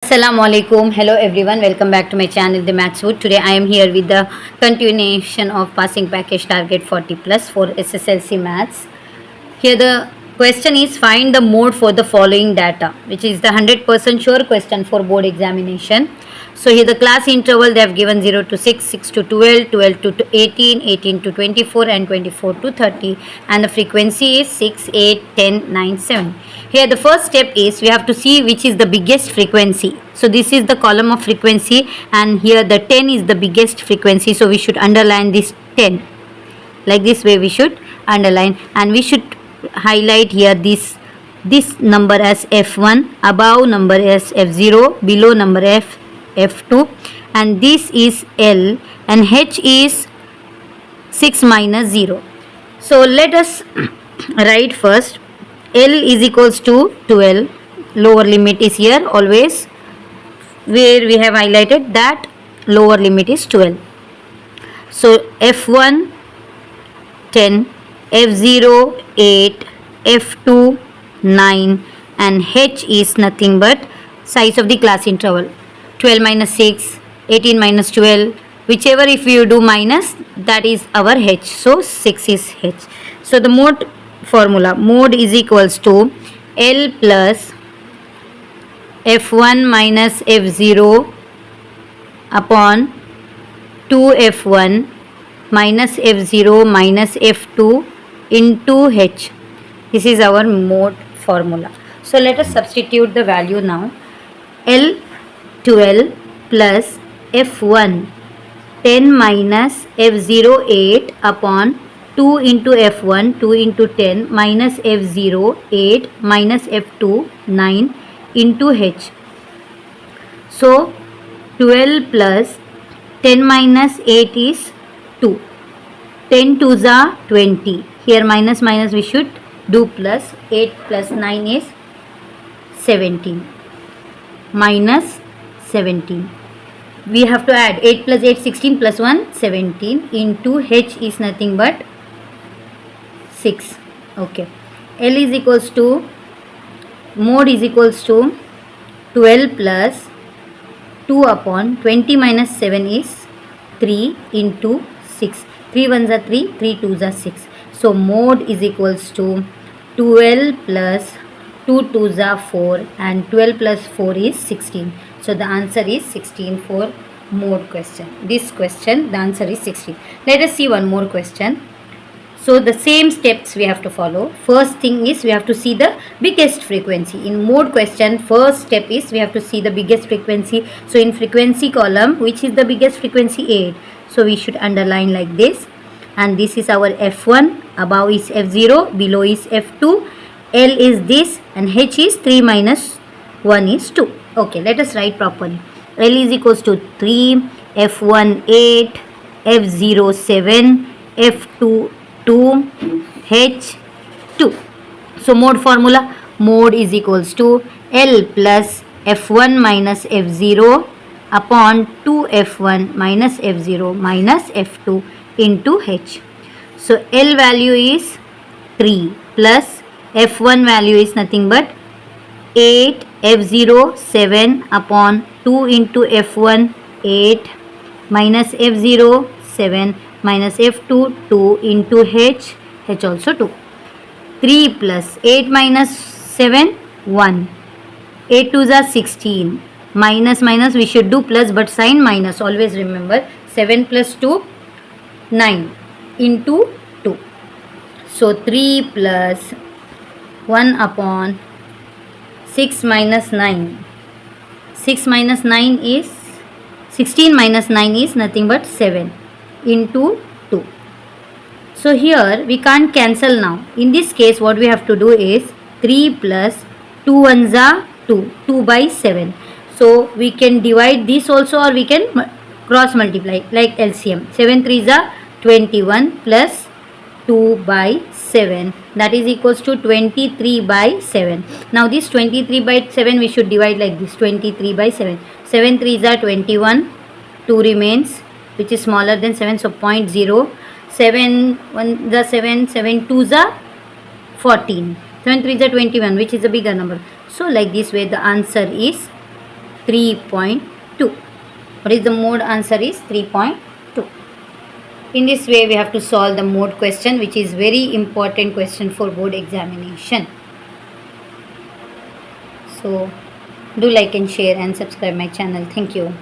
Assalamu alaikum. Hello everyone. Welcome back to my channel The Maths Wood. Today I am here with the continuation of passing package target 40 plus for SSLC Maths. Here the question is find the mode for the following data, which is the 100% sure question for board examination. So here the class interval they have given 0 to 6, 6 to 12, 12 to 18, 18 to 24 and 24 to 30, and the frequency is 6, 8, 10, 9, 7. Here the first step is we have to see which is the biggest frequency. So this is the column of frequency and here the 10 is the biggest frequency. So we should underline this 10. Like this way we should underline, and we should highlight here this number as F1, above number as F0, below number F2, and this is L, and H is 6 minus 0. So let us write first. L is equals to 12. Lower limit is here always, where we have highlighted that lower limit is 12. So F1 10, F0 8, F2 9, and H is nothing but size of the class interval 12 minus 6, 18 minus 12, whichever if you do minus, that is our H. So 6 is H. So the mode formula, mode is equals to L plus F1 minus F0 upon 2F1 minus F0 minus F2 into H. This is our mode formula. So let us substitute the value now. L12 plus F1 10 minus F0 8 upon 2 into F1 2 into 10 minus F0 8 minus F2 9 into H. So 12 plus 10 minus 8 is 2. 10 2s are 20. Here minus minus we should do plus. 8 plus 9 is 17. Minus 17. We have to add 8 plus 8 16 plus 1 17 into H is nothing but 6. Okay. L is equals to, mode is equals to 12 plus 2 upon 20 minus 7 is 3 into 6. 3 ones are 3, 3 twos are 6. So mode is equals to 12 plus 2 twos are 4 and 12 plus 4 is 16. So the answer is 16 for mode question. This question the answer is 16. Let us see one more question. So the same steps we have to follow. First thing is we have to see the biggest frequency. In mode question, first step is we have to see the biggest frequency. So in frequency column, which is the biggest frequency? 8. So we should underline like this. And this is our F1, above is F0, below is F2, L is this, and H is 3 minus 1 is 2. Okay, let us write properly. L is equals to 3, F1 8, F0 7, F2 2, H 2. So mode formula, mode is equals to L plus F1 minus F0 upon 2F1 minus F0 minus F2 into H. So L value is 3 plus F1 value is nothing but 8, F0 7 upon 2 into F1 8 minus F0 7 minus F2 2 into H, H also 2. 3 plus 8 minus 7 1. 8 2s are 16. Minus minus we should do plus, but sign minus, always remember. 7 plus 2 9 into 2. So 3 plus 1 upon 6 minus 9. 6 minus 9 is 16 minus 9 is nothing but 7 into 2. So here we can't cancel now. In this case what we have to do is 3 plus 2 ones are 2. 2 by 7. So we can divide this also, or we can cross multiply like LCM. 7 3s are 21 plus 2 by 7, that is equals to 23 by 7. Now this 23 by 7 we should divide like this, 23 by 7. 7 3s are 21, 2 remains, which is smaller than 7, so 0.0. 7 1 the 7, 7 2s are 14, 7 3s are 21, which is a bigger number. So like this way the answer is 3.2. What is the mode? Answer is 3.2. In this way we have to solve the mode question, which is very important question for board examination. So do like and share and subscribe my channel. Thank you.